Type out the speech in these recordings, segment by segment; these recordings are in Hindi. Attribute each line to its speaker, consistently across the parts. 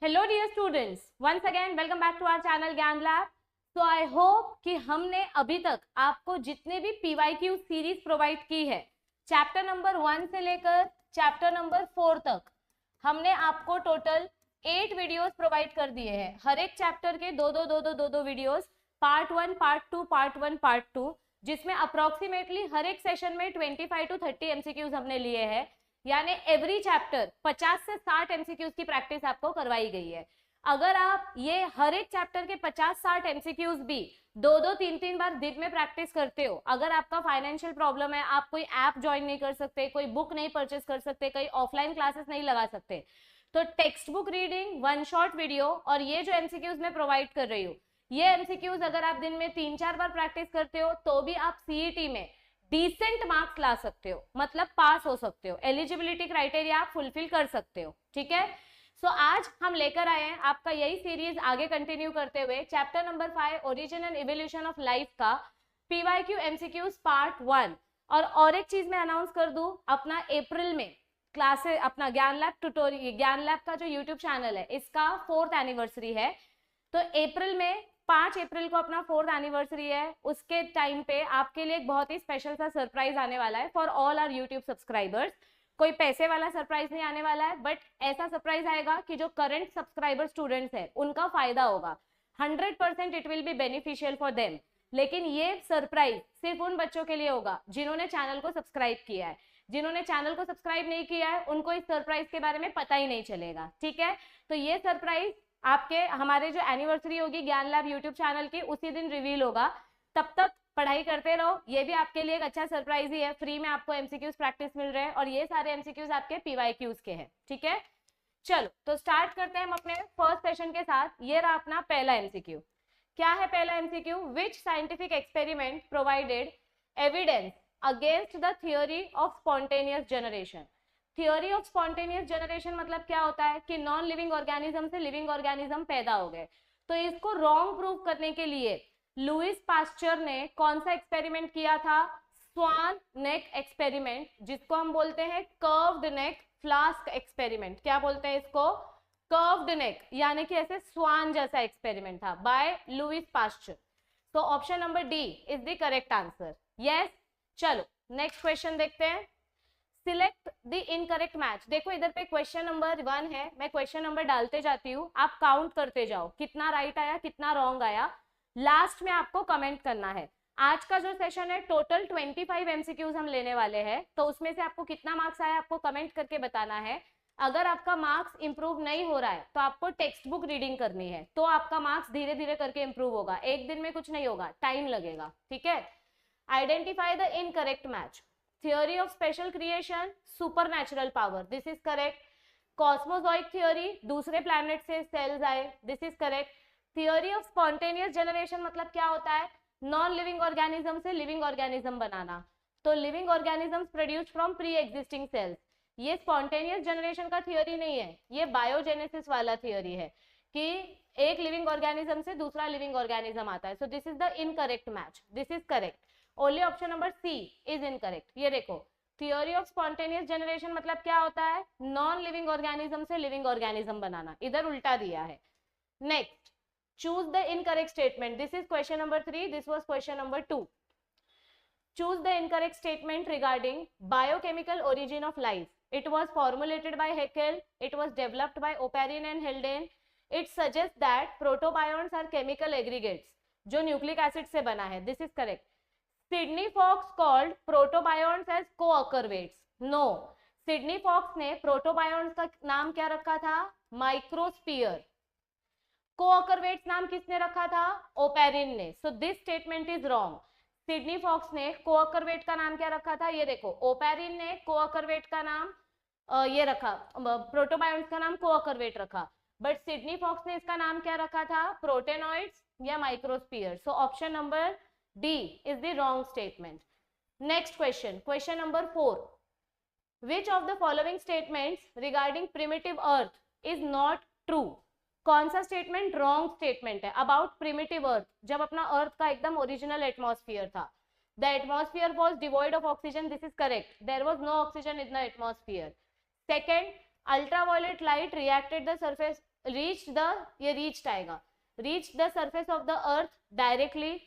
Speaker 1: Hello dear students, once again welcome back to our channel Gyan lab. So I hope कि हमने अभी तक आपको जितने भी पीवाईक्यू सीरीज प्रोवाइड की है, चैप्टर नंबर 1 से लेकर चैप्टर नंबर 4 तक, हमने आपको टोटल 8 वीडियोस प्रोवाइड कर दिए हैं। हर एक चैप्टर के दो videos, part 1, part 2, part 1, part 2, जिसमें अप्रोक्सीमेटली हर एक सेशन में 25 टू 30 एमसीक्यूज हमने लिए हैं। यानी एवरी चैप्टर 50 से 60 एमसीक्यूज की प्रैक्टिस आपको करवाई गई है। अगर आप ये हर एक चैप्टर के 50-60 एमसीक्यूज भी 2-3 बार दिन में प्रैक्टिस करते हो, अगर आपका फाइनेंशियल प्रॉब्लम है, आप कोई ऐप ज्वाइन नहीं कर सकते, कोई बुक नहीं परचेस कर सकते, कई ऑफलाइन क्लासेस नहीं लगा सकते, तो text book reading, one shot video और ये जो एमसीक्यूज मैं प्रोवाइड कर रही हूँ, ये एमसीक्यूज अगर आप दिन में 3-4 बार प्रैक्टिस करते हो तो भी आप सीईटी में डिसेंट मार्क्स ला सकते हो, मतलब पास हो सकते हो, एलिजिबिलिटी क्राइटेरिया आप फुलफिल कर सकते हो। ठीक है, सो आज हम लेकर आए हैं आपका यही सीरीज आगे कंटिन्यू करते हुए chapter number 5 origin and evolution of life का पीवाईक्यू एमसीक्यूज पार्ट 1। और एक चीज मैं अनाउंस कर दूं, अपना अप्रैल में क्लासेस, अपना ज्ञान लैब ट्यूटोरियल, ज्ञान लैब का जो यूट्यूब चैनल है, इसका 4th एनिवर्सरी है। तो अप्रैल में 5 अप्रैल को अपना 4th एनिवर्सरी है, उसके टाइम पे आपके लिए एक बहुत ही स्पेशल सा सरप्राइज आने वाला है for all our YouTube subscribers. कोई पैसे वाला सरप्राइज नहीं आने वाला है, बट ऐसा सरप्राइज आएगा कि जो करंट सब्सक्राइबर स्टूडेंट्स है उनका फायदा होगा। 100% it will be beneficial for them. लेकिन ये सरप्राइज सिर्फ उन बच्चों के लिए होगा जिन्होंने चैनल को सब्सक्राइब किया है। जिन्होंने चैनल को सब्सक्राइब नहीं किया है उनको इस सरप्राइज के बारे में पता ही नहीं चलेगा। ठीक है, तो ये सरप्राइज आपके हमारे जो एनिवर्सरी होगी ज्ञान लैब यूट्यूब चैनल की, उसी दिन रिवील होगा। तब तक पढ़ाई करते रहो, ये भी आपके लिए एक अच्छा सरप्राइज ही है। फ्री में आपको एमसीक्यूज प्रैक्टिस मिल रहे हैं और ये सारे एमसीक्यूज आपके पीवाईक्यूज के हैं। ठीक है, चलो तो स्टार्ट करते हैं हम अपने फर्स्ट सेशन के साथ। ये रहा अपना पहला एमसीक्यू। क्या है पहला MCQ? Which scientific experiment provided evidence against the theory of spontaneous generation. Theory of spontaneous generation मतलब क्या होता है कि नॉन लिविंग ऑर्गेनिज्म से लिविंग ऑर्गेनिज्म पैदा हो गए। तो इसको रॉन्ग प्रूव करने के लिए लुइस पास्चर ने कौन सा एक्सपेरिमेंट किया था? स्वान नेक एक्सपेरिमेंट, जिसको हम बोलते हैं कर्व्ड नेक फ्लास्क एक्सपेरिमेंट। क्या बोलते हैं इसको? कर्व्ड नेक, यानी कि ऐसे स्वान जैसा एक्सपेरिमेंट था बाय लुइस पास्चर। तो option number D is the correct answer. Yes, चलो नेक्स्ट क्वेश्चन देखते हैं। Select the incorrect match. देखो इधर पे क्वेश्चन नंबर 1 है, मैं क्वेश्चन नंबर डालते जाती हूँ, आप काउंट करते जाओ कितना राइट आया कितना रॉन्ग आया, लास्ट में आपको कमेंट करना है। आज का जो सेशन है टोटल 25 एमसीक्यूज हम लेने वाले हैं, तो उसमें से आपको कितना मार्क्स आया आपको कमेंट करके बताना है। अगर आपका मार्क्स इंप्रूव नहीं हो रहा है तो आपको टेक्स्ट बुक रीडिंग करनी है, तो आपका मार्क्स धीरे धीरे करके इंप्रूव होगा। एक दिन में कुछ नहीं होगा, टाइम लगेगा। ठीक है, identify the incorrect match. Theory of special creation, supernatural power, this is correct. Cosmozoic theory, दूसरे planet से cells आए, this is correct. Theory of spontaneous generation मतलब क्या होता है? नॉन लिविंग ऑर्गेनिज्म से लिविंग ऑर्गेनिज्म बनाना। तो living organisms produced from pre existing cells. ये स्पॉन्टेनियस जनरेशन का थियोरी नहीं है, ये बायोजेनेसिस वाला थियोरी है कि एक लिविंग ऑर्गेनिज्म से दूसरा लिविंग ऑर्गेनिज्म आता है। So this is the incorrect match, this is correct. Only option number C is incorrect. ये देखो, थियोरी ऑफ स्पॉन्टेनियस जनरेशन मतलब क्या होता है? नॉन लिविंग ऑर्गेनिज्म से लिविंग ऑर्गेनिज्म बनाना, इधर उल्टा दिया है। Next, choose the incorrect statement. This is question number 3, this was question number 2। Choose the incorrect statement regarding biochemical origin of life. It was formulated by Haeckel. It was developed by Oparin and Haldane. It suggests that protobionts are chemical aggregates जो न्यूक्लिक एसिड से बना है. This is correct. Sidney Fox called protobionts as co-occur weights. No. Sidney Fox ने protobionts का नाम क्या रखा था? माइक्रोस्फीयर. co-occur weights नाम किसने रखा था? ओपेरिन ने. So this statement is wrong. Sidney Fox ने को-ऑकर वेट का नाम क्या रखा था? ये देखो, ओपेरिन ने को-ऑकर वेट का नाम ये रखा, प्रोटोबायोन्ट्स का नाम को-ऑकर वेट रखा, बट सिडनी फॉक्स ने इसका नाम क्या रखा था? प्रोटेनॉइड्स या microsphere. So option number D is the wrong statement. Next question, question number 4। Which of the following statements regarding primitive earth is not true? कौन सा स्टेटमेंट रॉन्ग स्टेटमेंट है अबाउट प्रिमिटिव अर्थ, जब अपना अर्थ का एकदम ओरिजिनल एटमॉस्फेयर था? The atmosphere was devoid of oxygen, this is correct, there was no oxygen in the atmosphere. Second, ultraviolet light reacted the surface reach the, ये रीच्ड आएगा, reach the surface of the earth directly,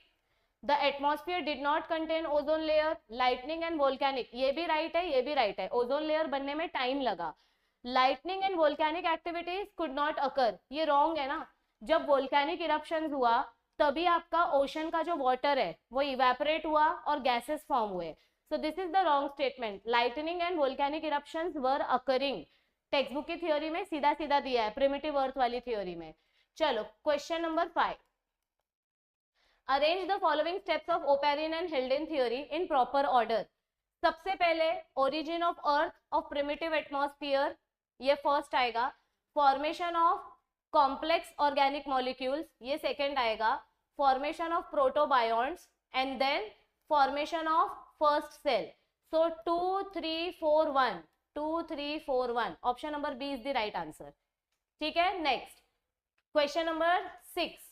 Speaker 1: the atmosphere did not contain ozone layer, lightning and volcanic, ये भी राइट है, ये भी राइट है, ओजोन लेयर बनने में टाइम लगा, lightning and volcanic activities could not occur, ये रॉन्ग है ना, जब वोल्केनिक इरप्शंस हुआ तभी आपका ओशन का जो वाटर है वो इवेपोरेट हुआ और गैसेस फॉर्म हुए, सो this is the wrong statement, lightning and volcanic eruptions were occurring, text book की थ्योरी में सीधा सीधा दिया है, प्रिमिटिव अर्थ वाली थ्योरी में। चलो question number 5, arrange the following steps of Oparin and Haldane theory in proper order. सबसे पहले origin of earth of primitive atmosphere, ये फर्स्ट आएगा, formation of complex organic molecules, ये सेकंड आएगा, formation of protobionts and then formation of first cell, so 2 3 4 1, 2 3 4 1, option number B is the right answer. ठीक है, next question number 6,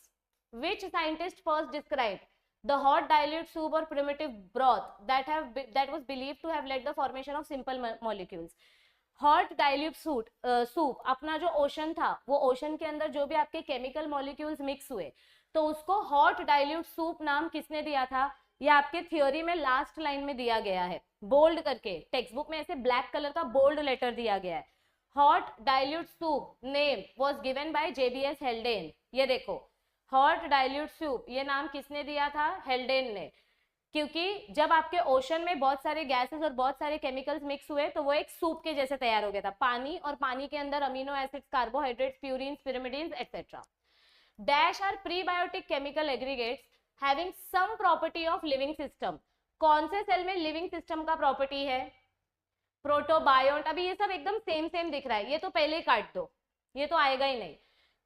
Speaker 1: which scientist first described the hot dilute soup or primitive broth that was believed to have led the formation of simple molecules? Hot dilute soup, अपना जो ओशन था वो ओशन के अंदर जो भी आपके केमिकल मॉलिक्यूल्स मिक्स हुए तो उसको हॉट डाइल्यूट सूप नाम किसने दिया था, ये आपके थ्योरी में लास्ट लाइन में दिया गया है, बोल्ड करके, टेक्स्ट बुक में ऐसे ब्लैक कलर का बोल्ड लेटर दिया गया है, hot dilute soup name was given by JBS हेल्डेन, ये देखो हॉट डाइल्यूट सूप, ये नाम किसने दिया था, हेल्डेन ने, क्योंकि जब आपके ओशन में बहुत सारे गैसेस और बहुत सारे केमिकल्स मिक्स हुए तो वो एक सूप के जैसे तैयार हो गया था, पानी और पानी के अंदर amino acids, carbohydrates, purines, pyrimidines etcetera. Dash are prebiotic chemical aggregates having some property of living system, कौन से सेल में लिविंग सिस्टम का प्रॉपर्टी है, प्रोटोबायोन्ट, अभी ये सब एकदम सेम सेम दिख रहा है, ये तो पहले ही काट दो, ये तो आएगा ही नहीं,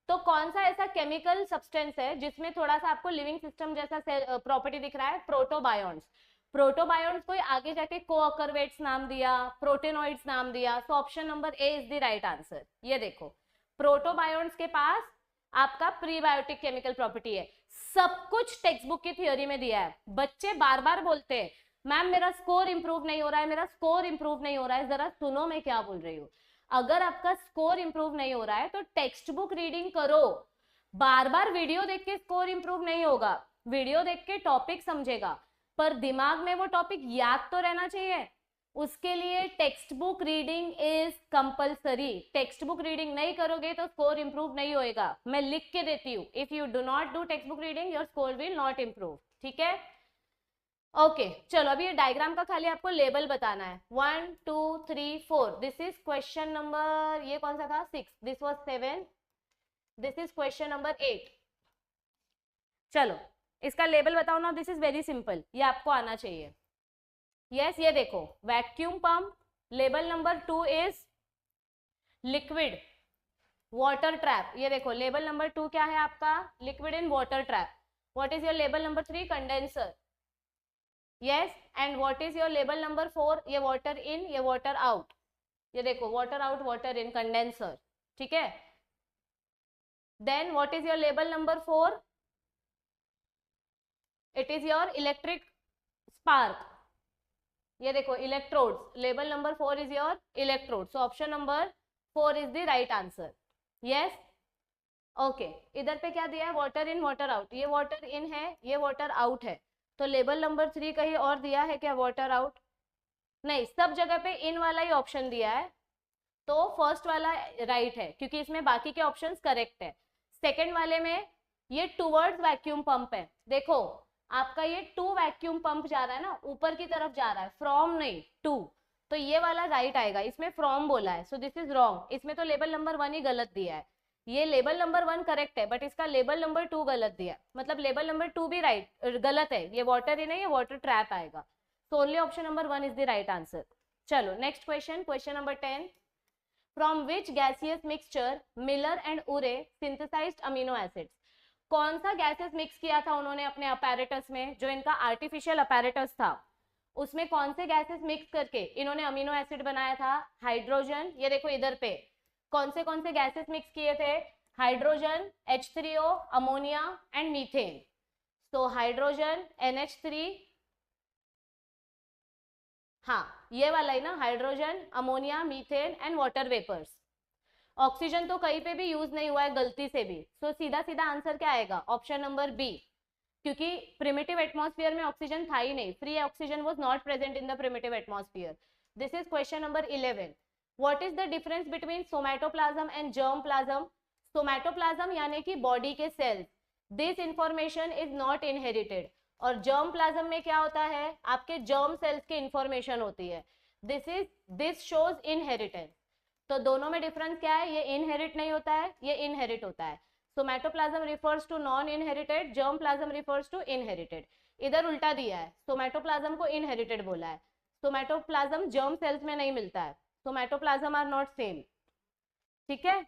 Speaker 1: तो कौन सा ऐसा केमिकल सब्सटेंस है जिसमें थोड़ा सा आपको लिविंग सिस्टम जैसा प्रॉपर्टी दिख रहा है, प्रोटोबायोन्ट्स, प्रोटोबायोन्ट्स को आगे जाके कोअकरवेट्स नाम दिया, प्रोटेनॉइड्स नाम दिया, सो option number A is the right answer. ये देखो प्रोटोबायोन्ट्स के पास आपका प्रीबायोटिक केमिकल प्रॉपर्टी है, सब कुछ टेक्स्ट बुक की थ्योरी में दिया है, बच्चे बार बार बोलते हैं मैम मेरा स्कोर इंप्रूव नहीं हो रहा है, मेरा स्कोर इंप्रूव नहीं हो रहा है, जरा सुनो मैं क्या बोल रही हूँ, अगर आपका स्कोर इंप्रूव नहीं हो रहा है तो टेक्स्ट बुक रीडिंग करो, बार बार वीडियो देख के स्कोर इंप्रूव नहीं होगा, वीडियो देख के टॉपिक समझेगा पर दिमाग में वो टॉपिक याद तो रहना चाहिए, उसके लिए text book reading is compulsory, text book reading नहीं करोगे तो स्कोर इंप्रूव नहीं होएगा, मैं लिख के देती हूँ, if you do not do text book reading your score will not improve. ठीक है, ओके चलो अभी ये डायग्राम का खाली आपको लेबल बताना है, 1 2 3 4, दिस इज क्वेश्चन नंबर, ये कौन सा था 6, this was 7, this is question number 8। चलो इसका लेबल बताओ ना, दिस इज वेरी सिंपल, ये आपको आना चाहिए। यस ये देखो vacuum pump, label number 2 is liquid water trap, ये देखो लेबल नंबर 2 क्या है आपका, liquid in water trap, what is your label number 3, condenser, yes, and what is your label number 4, ये वाटर इन, ये वाटर आउट, ये देखो water out water in, condenser. ठीक है, then what is your label number 4, it is your electric spark, ये देखो electrodes, label number 4 is your electrode, so option number 4 is the right answer. Yes okay, इधर पे क्या दिया है, वाटर इन वाटर आउट, ये वाटर इन है, ये वाटर आउट है, तो लेबल नंबर 3 कहीं और दिया है क्या, वाटर आउट नहीं, सब जगह पे इन वाला ही ऑप्शन दिया है, तो फर्स्ट वाला राइट है क्योंकि इसमें बाकी के ऑप्शंस करेक्ट है। सेकंड वाले में ये टूवर्ड्स वैक्यूम पंप है, देखो आपका ये टू वैक्यूम पंप जा रहा है ना, ऊपर की तरफ जा रहा है, फ्रॉम नहीं टू, तो ये वाला राइट आएगा, इसमें फ्रॉम बोला है, सो दिस इज रॉन्ग, इसमें तो लेबल नंबर 1 ही गलत दिया है, ये लेबल नंबर 1 करेक्ट है बट इसका लेबल नंबर 2 गलत दिया है, मतलब लेबल नंबर 2 भी राइट गलत है, ये वाटर इन है, ये वाटर ट्रैप आएगा, so only option number 1 is the right answer. चलो next question, question number 10, from which gaseous mixture Miller and Urey synthesized amino acids, कौन सा गैसेस मिक्स किया था उन्होंने अपने अपैरेटस में, जो इनका आर्टिफिशियल अपैरेटस था उसमें कौन से गैसेस मिक्स करके इन्होंने अमीनो एसिड बनाया था, हाइड्रोजन, ये देखो इधर पे कौन से गैसेस मिक्स किए थे, hydrogen, H3O, ammonia and methane, so hydrogen, NH3, हाँ ये वाला है ना, hydrogen, ammonia, methane and water vapours, oxygen तो कहीं पे भी यूज नहीं हुआ है गलती से भी, सो सीधा सीधा आंसर क्या आएगा, ऑप्शन नंबर बी, क्योंकि प्रिमिटिव एटमॉस्फेयर में ऑक्सीजन था ही नहीं, free oxygen was not present in the primitive atmosphere. This is question number 11। What is the difference between somatoplasm and germ plasm? Somatoplasm यानी कि बॉडी के cells, this information is not inherited, और जर्म प्लाज्म में क्या होता है, आपके जर्म सेल्स की इंफॉर्मेशन होती है। This shows inheritance. तो दोनों में डिफरेंस क्या है, ये इनहेरिट नहीं होता है, ये इनहेरिट होता है। Somatoplasm refers to non inherited, germ plasm refers to inherited. इधर उल्टा दिया है, सोमैटोप्लाज्म को इनहेरिटेड बोला है, सोमैटोप्लाज्म जर्म सेल्स में नहीं मिलता है, सोमैटोप्लाज्म आर नॉट सेम। ठीक है,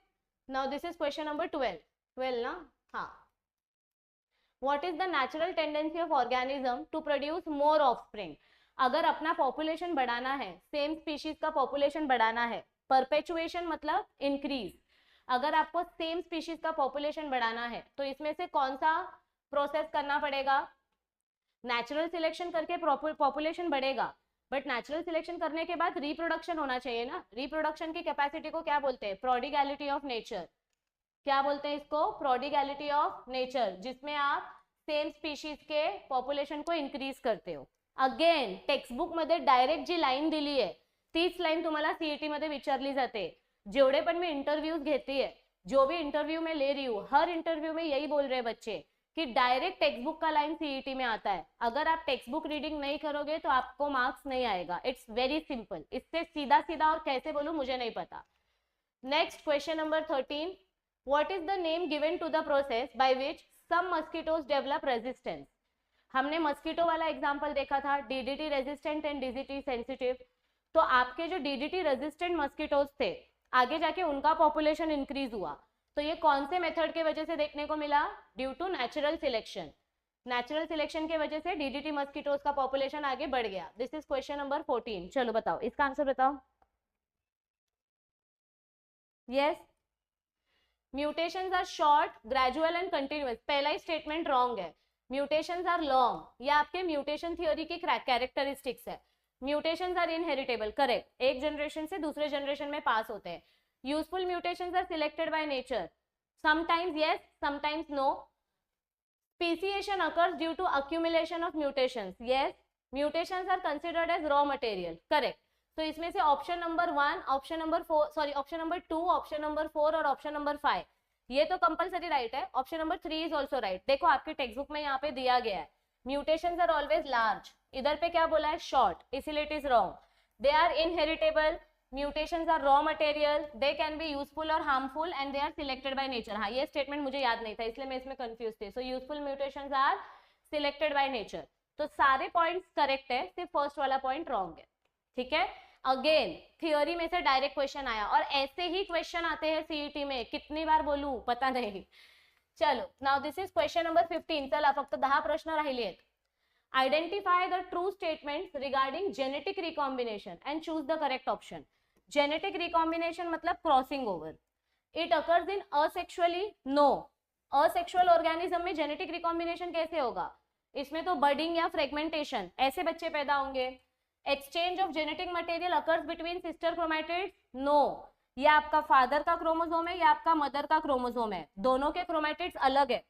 Speaker 1: now this is question number 12 ना, हाँ। What is the natural tendency of organism to produce more offspring? अगर अपना पॉपुलेशन बढ़ाना है, सेम स्पीशीज का पॉपुलेशन बढ़ाना है, परपेचुएशन मतलब इंक्रीज, अगर आपको सेम स्पीशीज का पॉपुलेशन बढ़ाना है तो इसमें से कौन सा प्रोसेस करना पड़ेगा, नेचुरल सिलेक्शन करके पॉपुलेशन बढ़ेगा, बट नेचुरल सिलेक्शन करने के बाद रिप्रोडक्शन होना चाहिए ना, रिप्रोडक्शन की कैपेसिटी को क्या बोलते हैं, प्रोडिगैलिटी ऑफ नेचर। क्या बोलते हैं इसको, प्रोडिगैलिटी ऑफ नेचर, जिसमें आप सेम स्पीशीज के पॉपुलेशन को इंक्रीज करते हो। अगेन टेक्स्ट बुक मध्ये डायरेक्ट जी लाईन दिली आहे तीच लाईन तुम्हाला सीईटी मध्ये विचारली जाते, जेवढे पण मैं इंटरव्यूज घेती है, जो भी इंटरव्यू में ले रही हूँ, हर इंटरव्यू में यही बोल रहे हैं बच्चे कि डायरेक्ट टेक्स्ट बुक का लाइन सीईटी में आता है, अगर आप टेक्स्ट बुक रीडिंग नहीं करोगे तो आपको मार्क्स नहीं आएगा। इट्स वेरी सिंपल, इससे सीधा सीधा और कैसे बोलूं मुझे नहीं पता। Next question number 13, what is the name given to the process by which some mosquitoes develop resistance? हमने मस्किटो वाला एग्जांपल देखा था, DDT resistant and DDT sensitive. तो आपके जो डीडीटी रेजिस्टेंट मस्किटोज थे, आगे जाके उनका पॉपुलेशन इंक्रीज हुआ, तो ये कौन से मेथड के वजह से देखने को मिला, due to natural selection. Natural selection के वजह से डीडीटी मस्किटोज का पॉपुलेशन आगे बढ़ गया। This is question number 14। चलो बताओ इसका आंसर बताओ। Yes, mutations are short, gradual and continuous, पहला ही स्टेटमेंट रॉन्ग है। म्यूटेशंस आर लॉन्ग, ये आपके म्यूटेशन थ्योरी की कैरेक्टरिस्टिक्स है। म्यूटेशंस आर इनहेरिटेबल, करेक्ट, एक जनरेशन से दूसरे जनरेशन में पास होते हैं। Useful mutations are selected by nature, sometimes yes, sometimes no. Speciation occurs due to accumulation of mutations, yes. Mutations are considered as raw material, correct. तो इसमें से option number 1, option number 4, sorry option number 2, option number 4 और ऑप्शन नंबर 5 ये तो कंपलसरी राइट है। Option number 3 is also right. देखो आपके टेक्स्ट बुक में यहाँ पे दिया गया है म्यूटेशंस आर ऑलवेज लार्ज, इधर पे क्या बोला है शॉर्ट, इसीलिए it is wrong. They are inheritable, mutations are raw material, they can be useful और harmful and they are selected by nature. हाँ ये स्टेटमेंट मुझे याद नहीं था इसलिए मैं इसमें कंफ्यूज थी। So useful mutations are selected by nature, तो सारे पॉइंट्स करेक्ट है, सिर्फ फर्स्ट वाला पॉइंट रॉन्ग है। ठीक है, अगेन थियोरी में से डायरेक्ट क्वेश्चन आया और ऐसे ही क्वेश्चन आते हैं सीईटी में, कितनी बार बोलू पता नहीं। चलो now this is question number 15। चला फक्त 10 प्रश्न राहिले आहेत। Identify the true statements regarding genetic recombination and choose the correct option. Genetic recombination मतलब crossing over, it occurs in asexually, no. Asexual organism में जेनेटिक रिकॉम्बिनेशन कैसे होगा, इसमें तो बडिंग या फ्रेगमेंटेशन, ऐसे बच्चे पैदा होंगे। Exchange of genetic material occurs between sister chromatids, no. ये आपका फादर का क्रोमोसोम है या आपका मदर का क्रोमोसोम है, दोनों के क्रोमैटिड्स अलग है,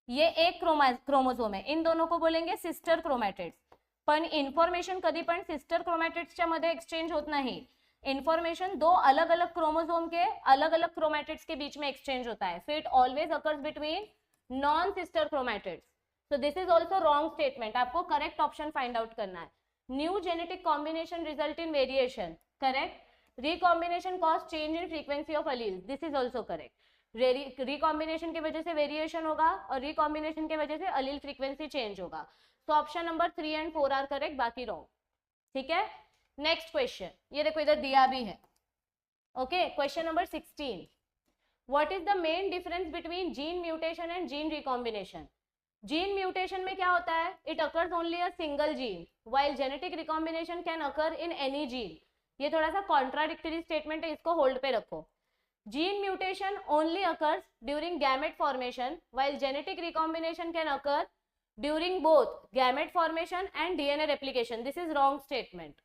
Speaker 1: ये एक क्रोमोसोम है, इन दोनों को बोलेंगे सिस्टर क्रोमैटिड्स। पण इन्फॉर्मेशन कधी पण सिस्टर क्रोमॅटिड्सच्या मध्ये एक्सचेंज होत नाही, इन्फॉर्मेशन दो अलग अलग क्रोमोसोम के अलग अलग क्रोमैटिड्स के बीच में एक्सचेंज होता है, so it always occurs between non sister chromatids. So this is also wrong statement, आपको करेक्ट ऑप्शन फाइंड आउट करना है। New genetic combination result in variation, correct. Recombination cause change in frequency of allele, this is also correct. Recombination की वजह से वेरिएशन होगा और रिकॉम्बिनेशन की वजह से अलील फ्रीक्वेंसी चेंज होगा। तो option number 3 and 4 are correct, बाकी रॉन्ग। ठीक है, नेक्स्ट क्वेश्चन, ये देखो इधर दिया भी है। Okay, question number 16, what is the main difference between gene mutation and gene recombination? Gene mutation में क्या होता है, it occurs only a single gene, while genetic recombination can occur in any gene. ये थोड़ा सा कॉन्ट्राडिक्टरी स्टेटमेंट है, इसको होल्ड पे रखो। Gene mutation only occurs during gamete formation, while genetic recombination can occur during both gamete formation and DNA replication, this is wrong statement.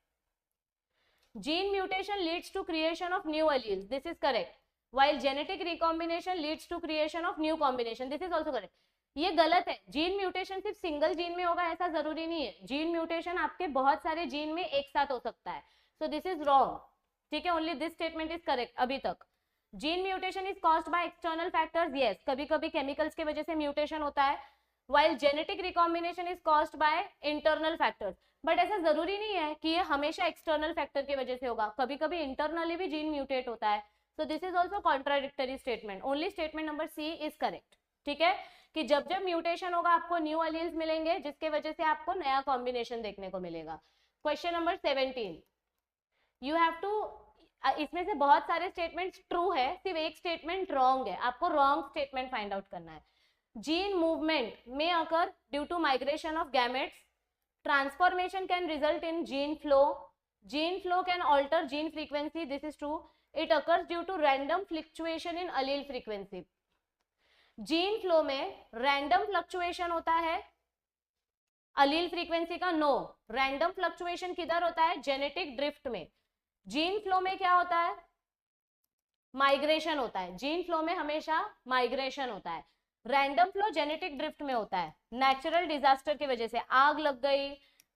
Speaker 1: Gene mutation leads to creation of new alleles, this is correct, while genetic recombination leads to creation of new combination. This is also correct. ये गलत है. जीन म्यूटेशन सिर्फ सिंगल जीन में होगा ऐसा जरूरी नहीं है. जीन म्यूटेशन आपके बहुत सारे जीन में एक साथ हो सकता है. So this is wrong. ठीक है, only this statement is correct अभी तक. Gene mutation is caused by external factors. Yes, कभी कभी केमिकल्स के वजह से म्यूटेशन होता है. while genetic recombination is caused by internal factors. But ऐसा जरूरी नहीं है कि ये हमेशा एक्सटर्नल फैक्टर की वजह से होगा. कभी कभी इंटरनली भी जीन म्यूटेट होता है. So this is also contradictory statement. Only statement number C is correct. ठीक है, कि जब जब म्यूटेशन होगा आपको न्यू अलील्स मिलेंगे जिसके वजह से आपको नया कॉम्बिनेशन देखने को मिलेगा. Question number 17. You have to, इसमें से बहुत सारे स्टेटमेंट्स ट्रू है, सिर्फ एक स्टेटमेंट रॉन्ग है. आपको रॉन्ग स्टेटमेंट फाइंड आउट करना है. जीन मूवमेंट में occur due to migration of gametes. Transformation can result in gene flow. Gene flow can alter gene frequency. This is true. It occurs due to random fluctuation in allele frequency. Gene flow में random fluctuation होता है allele frequency का. No, random fluctuation किधर होता है? Genetic drift में. Gene flow में क्या होता है? Migration होता है. Gene flow में हमेशा migration होता है. रैंडम फ्लो जेनेटिक ड्रिफ्ट में होता है. नेचुरल डिजास्टर की वजह से आग लग गई,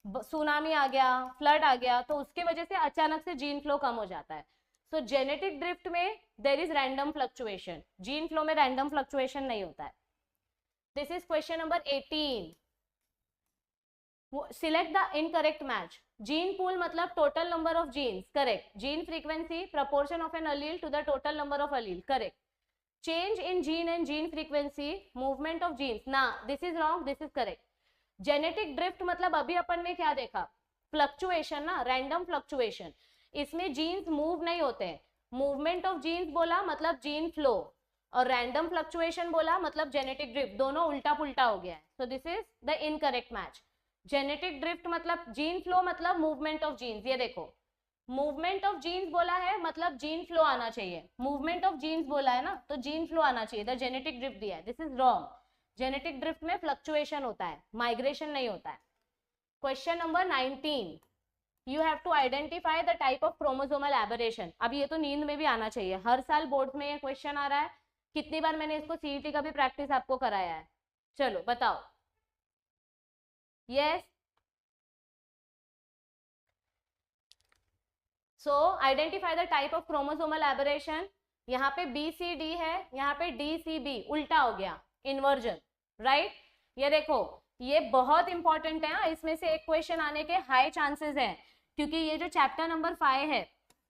Speaker 1: सुनामी आ गया, फ्लड आ गया, तो उसके वजह से अचानक से जीन फ्लो कम हो जाता है. सो जेनेटिक ड्रिफ्ट में there is random fluctuation. Gene flow में रैंडम फ्लक्चुएशन नहीं होता है. This is question number 18. Select the incorrect match. Gene pool मतलब total number of genes. Correct. Gene frequency proportion of an allele to the total number of allele. Correct. Change in gene and gene frequency, movement of genes. ना, this is wrong, this is correct. Genetic drift मतलब अभी अपन ने क्या देखा? Fluctuation ना, random fluctuation. इसमें genes move नहीं होते हैं. Movement of genes बोला मतलब gene flow, और random fluctuation बोला मतलब genetic drift. दोनों उल्टा पुल्टा हो गया है. So this is the incorrect match. Genetic drift मतलब gene flow मतलब movement of genes. ये देखो, मूवमेंट ऑफ जीन्स बोला है मतलब जीन फ्लो आना चाहिए. मूवमेंट ऑफ जीन्स बोला है ना, तो जीन फ्लो आना चाहिए. द जेनेटिक ड्रिफ्ट दिया है. This is wrong. Genetic drift में फ्लक्चुएशन होता है, माइग्रेशन नहीं होता है. Question number 19. You have to identify the type of chromosomal aberration. अब ये तो नींद में भी आना चाहिए. हर साल बोर्ड में ये क्वेश्चन आ रहा है. कितनी बार मैंने इसको सीईटी का भी प्रैक्टिस आपको कराया है. चलो बताओ. Yes. So identify the type of chromosomal aberration. यहाँ पे BCD है, यहाँ पे DCB उल्टा हो गया, इन्वर्जन. राइट. ये देखो, ये बहुत इंपॉर्टेंट है. इसमें से एक क्वेश्चन आने के हाई चांसेस हैं, क्योंकि ये जो चैप्टर नंबर 5 है,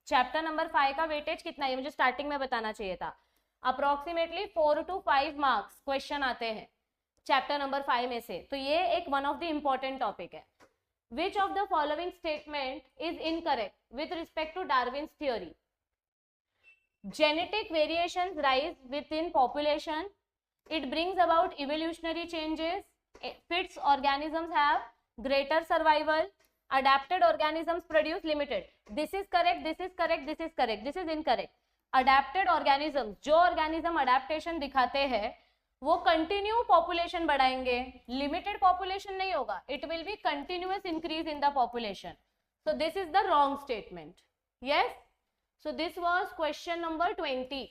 Speaker 1: चैप्टर नंबर 5 का वेटेज कितना है मुझे स्टार्टिंग में बताना चाहिए था. अप्रोक्सीमेटली 4 to 5 मार्क्स क्वेश्चन आते हैं चैप्टर नंबर 5 में से. तो ये एक one of the important topic है. Which of the following statement is incorrect with respect to Darwin's theory? Genetic variations rise within population. It brings about evolutionary changes. Fits organisms have greater survival. Adapted organisms produce limited. This is correct. This is correct. This is correct. This is incorrect. Adapted organisms, जो organism adaptation दिखाते हैं वो कंटिन्यू पॉपुलेशन बढ़ाएंगे. लिमिटेड पॉपुलेशन नहीं होगा. It will be continuous increase in the population. So this is the wrong statement. Yes. So this was question number 20.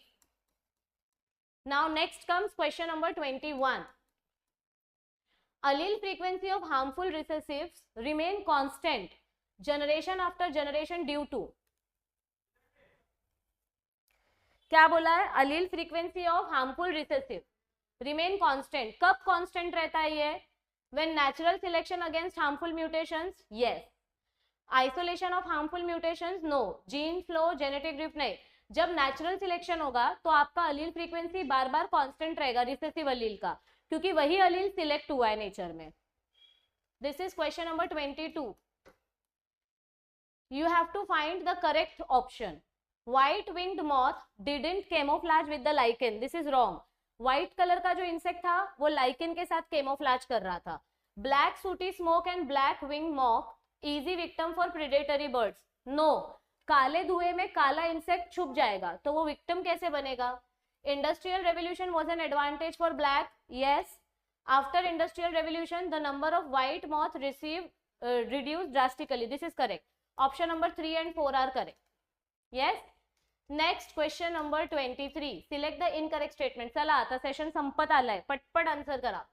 Speaker 1: Now next comes question number 21. allele frequency of harmful recessives remain constant generation after generation due to. क्या बोला है? allele frequency of harmful recessive remain constant. कब constant रहता है ये? when natural selection against harmful mutations. yes. isolation of harmful mutations. no. gene flow, genetic drift नहीं. जब natural selection होगा तो आपका allele frequency बार बार constant रहेगा recessive allele का, क्योंकि वही allele select हुआ है nature में. this is question number 22. you have to find the correct option. white winged moth didn't camouflage with the lichen. this is wrong. White colour का जो इंसेक्ट था वो लाइकेन के साथ केमोफ्लाज कर रहा था. Black sooty smoke and black wing moth easy victim for predatory birds. No. काले धुएं में काला इंसेक्ट छुप जाएगा तो वो विक्टिम कैसे बनेगा? Industrial revolution was an advantage for black. Yes. After industrial revolution the number of white moth reduce drastically. This is correct. Option number 3 and 4 are correct. Yes. Next question number 23, select the incorrect statement. चला आता सेशन संपत आलाय, पटपट आन्सर करा.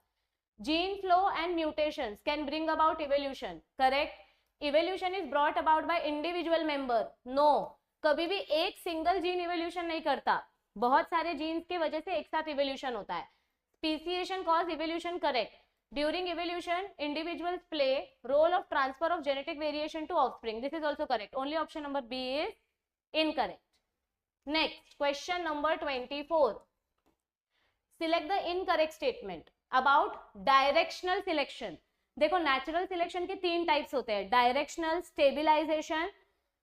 Speaker 1: Gene flow and mutations can bring about evolution. Correct. Evolution is brought about by individual member. No, कभी भी एक सिंगल जीन इवोल्यूशन नहीं करता, बहुत सारे जीन्स की वजह से एक साथ इवोल्यूशन होता है. Speciation cause evolution. Correct. During evolution, individuals play role of transfer of genetic variation to offspring. This is also correct. Only option number B is incorrect. Next, question number 24. Select the incorrect statement about directional selection. देखो natural selection के 3 types होते हैं, directional, stabilization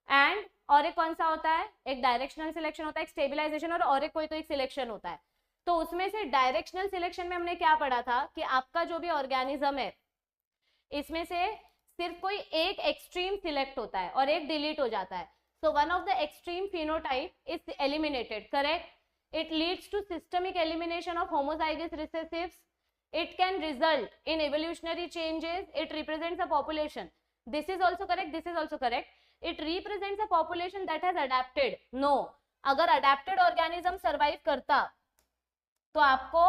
Speaker 1: and और एक कौन सा होता है, एक directional selection होता है, एक stabilization और एक कोई तो एक selection होता है. तो उसमें से डायरेक्शनल सिलेक्शन में हमने क्या पढ़ा था कि आपका जो भी ऑर्गेनिज्म है इसमें से सिर्फ कोई एक एक्सट्रीम सिलेक्ट होता है और एक डिलीट हो जाता है. So one of the extreme phenotype is eliminated. Correct. It leads to systemic elimination of homozygous recessives. It can result in evolutionary changes. It represents a population. This is also correct. This is also correct. It represents a population that has adapted. No, अगर अडेप्टेड ऑर्गेनिज्म सर्वाइव करता तो आपको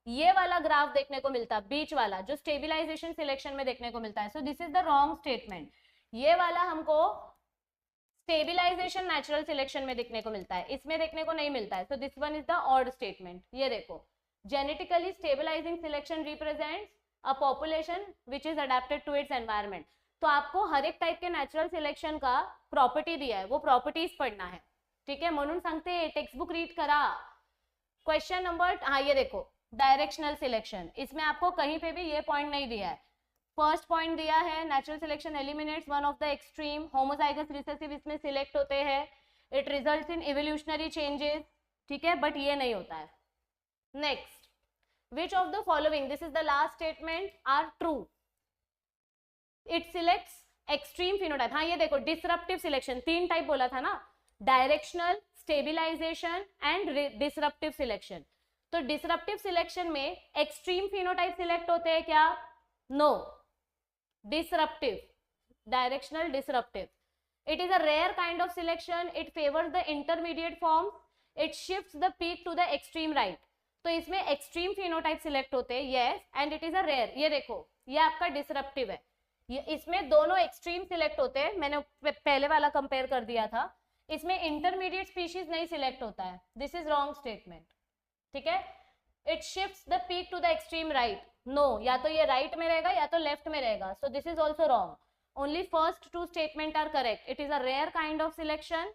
Speaker 1: ये वाला ग्राफ देखने को मिलता, बीच वाला जो स्टेबिलाईजेशन सिलेक्शन में देखने को मिलता है. So this is the wrong statement. ये वाला हमको स्टेबिलाईजेशन नेचुरल सिलेक्शन में देखने को मिलता है, इसमें देखने को नहीं मिलता है. So this one is the odd statement. ये देखो, genetically stabilising selection represents a population which is adapted to its environment. तो आपको हर एक टाइप के नेचुरल सिलेक्शन का प्रॉपर्टी दिया है, वो प्रॉपर्टीज पढ़ना है. ठीक है, म्हणून सांगते टेक्स्ट बुक रीड करा. क्वेश्चन नंबर, हाँ ये देखो, डायरेक्शनल सिलेक्शन. इसमें आपको कहीं पे भी ये पॉइंट नहीं दिया है. फर्स्ट पॉइंट दिया है natural selection eliminates one of the extreme homozygous recessive. इसमें सिलेक्ट होते हैं, it results in evolutionary changes. ठीक है, बट ये नहीं होता है. Next, which of the following, this is the last statement, are true. It selects extreme phenotype. हाँ ये देखो, डिसरप्टिव सिलेक्शन 3 टाइप बोला था ना, directional, stabilisation and disruptive selection. तो डिसरप्टिव सिलेक्शन में एक्सट्रीम फिनोटाइप सिलेक्ट होते हैं क्या? No. Disruptive, directional disruptive. It is a rare kind of selection. It favours the intermediate form. It shifts the peak to the extreme right. तो इसमें एक्सट्रीम फिनोटाइप सिलेक्ट होते हैं, yes, and it is a rare. ये देखो, ये आपका डिसरप्टिव है. ये इसमें दोनों एक्सट्रीम सिलेक्ट होते हैं, मैंने पहले वाला कंपेयर कर दिया था. इसमें इंटरमीडिएट स्पीशीज नहीं सिलेक्ट होता है. This is wrong statement. ठीक है. It shifts the peak to the extreme right. No, या तो ये राइट में रहेगा या तो लेफ्ट में रहेगा. So this is also wrong. Only first 2 statement are correct. It is a rare kind of selection,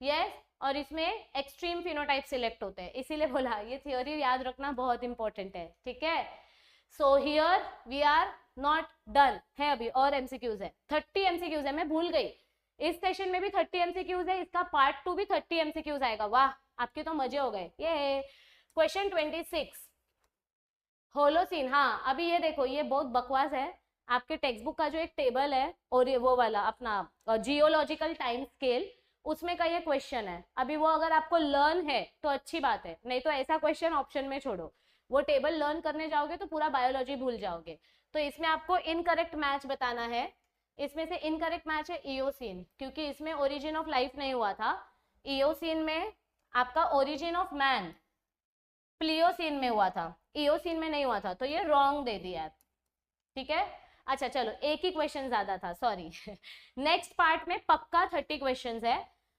Speaker 1: yes, और इसमें एक्सट्रीम फिनोटाइप सिलेक्ट होते हैं. इसीलिए बोला ये थियोरी याद रखना बहुत इंपॉर्टेंट है. ठीक है. So here we are not done है, अभी और एमसीक्यूज है. 30 एमसीक्यूज है, मैं भूल गई. इस सेशन में भी 30 एमसीक्यूज है, इसका पार्ट 2 भी 30 एमसीक्यूज आएगा. वाह, आपके तो मजे हो गए. ये क्वेश्चन 26, होलोसीन. हाँ, अभी ये देखो, ये बहुत बकवास है. आपके टेक्स्ट बुक का जो एक टेबल है और ये वो वाला अपना जियोलॉजिकल टाइम स्केल, उसमें का ये क्वेश्चन है. अभी वो अगर आपको लर्न है तो अच्छी बात है, नहीं तो ऐसा क्वेश्चन ऑप्शन में छोड़ो. वो टेबल लर्न करने जाओगे तो पूरा बायोलॉजी भूल जाओगे. तो इसमें आपको इनकरेक्ट मैच बताना है. इसमें से इनकरेक्ट मैच है इयोसीन, क्योंकि इसमें ओरिजिन ऑफ लाइफ नहीं हुआ था. इयोसीन में आपका ओरिजिन ऑफ मैन प्लियोसीन में हुआ था, इयोसीन में नहीं हुआ था. तो ये रॉन्ग दे दिया. ठीक है. अच्छा चलो, एक ही क्वेश्चन ज्यादा था, सॉरी. नेक्स्ट पार्ट में पक्का 30 क्वेश्चंस है.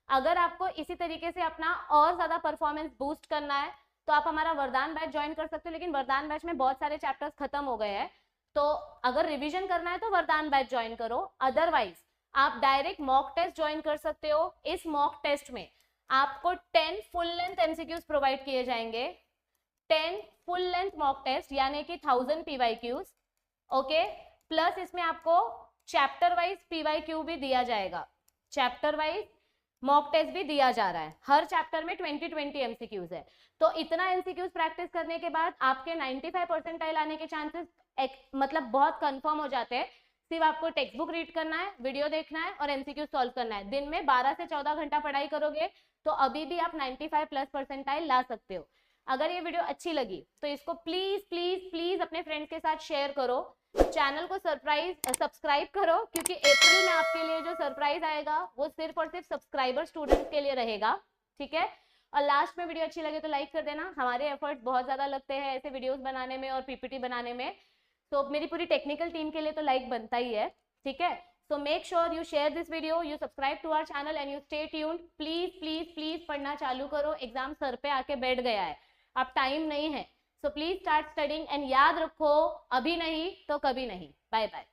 Speaker 1: अगर आपको इसी तरीके से अपना और ज्यादा परफॉर्मेंस बूस्ट करना है तो आप हमारा वरदान बैच ज्वाइन कर सकते हो. लेकिन वरदान बैच में बहुत सारे चैप्टर्स खत्म हो गए हैं, तो अगर रिवीजन करना है तो वरदान बैच ज्वाइन करो. अदरवाइज आप डायरेक्ट मॉक टेस्ट ज्वाइन कर सकते हो. इस मॉक टेस्ट में आपको 10 फुल लेंथ एमसीक्यूज प्रोवाइड किए जाएंगे. 10 फुल लेंथ मॉक टेस्ट यानी कि 1000 पीवाईक्यूज. ओके. प्लस इसमें आपको चैप्टर वाइज पीवाईक्यू भी दिया जाएगा. चैप्टर वाइज मॉक टेस्ट भी दिया जा रहा है. हर चैप्टर में 20-20 एमसीक्यूज है. तो इतना एमसीक्यूज प्रैक्टिस करने के बाद आपके 95 परसेंटाइल आने के चांसेस मतलब बहुत कंफर्म हो जाते हैं. सिर्फ आपको टेक्स्ट बुक रीड करना है, वीडियो देखना है और एमसीक्यू सॉल्व करना है. दिन में 12 से 14 घंटा पढ़ाई करोगे तो अभी भी आप 95 प्लस परसेंटाइल ला सकते हो. अगर ये वीडियो अच्छी लगी तो इसको प्लीज प्लीज प्लीज अपने फ्रेंड्स के साथ शेयर करो. चैनल को सब्सक्राइब करो, क्योंकि अप्रैल में आपके लिए जो सरप्राइज आएगा वो सिर्फ और सिर्फ सब्सक्राइबर स्टूडेंट्स के लिए रहेगा, ठीक है। और लास्ट में वीडियो अच्छी लगे तो लाइक कर देना। हमारे एफर्ट्स बहुत ज्यादा लगते हैं ऐसे वीडियोस बनाने में और पीपीटी बनाने में, तो मेरी पूरी टेक्निकल टीम के लिए तो लाइक बनता ही है, ठीक है। So make sure you share this video, you subscribe to our channel and you stay tuned. Please please please पढ़ना चालू करो, एग्जाम सर पे आके बैठ गया है, अब टाइम नहीं है। So please start studying and याद रखो, अभी नहीं तो कभी नहीं। Bye bye.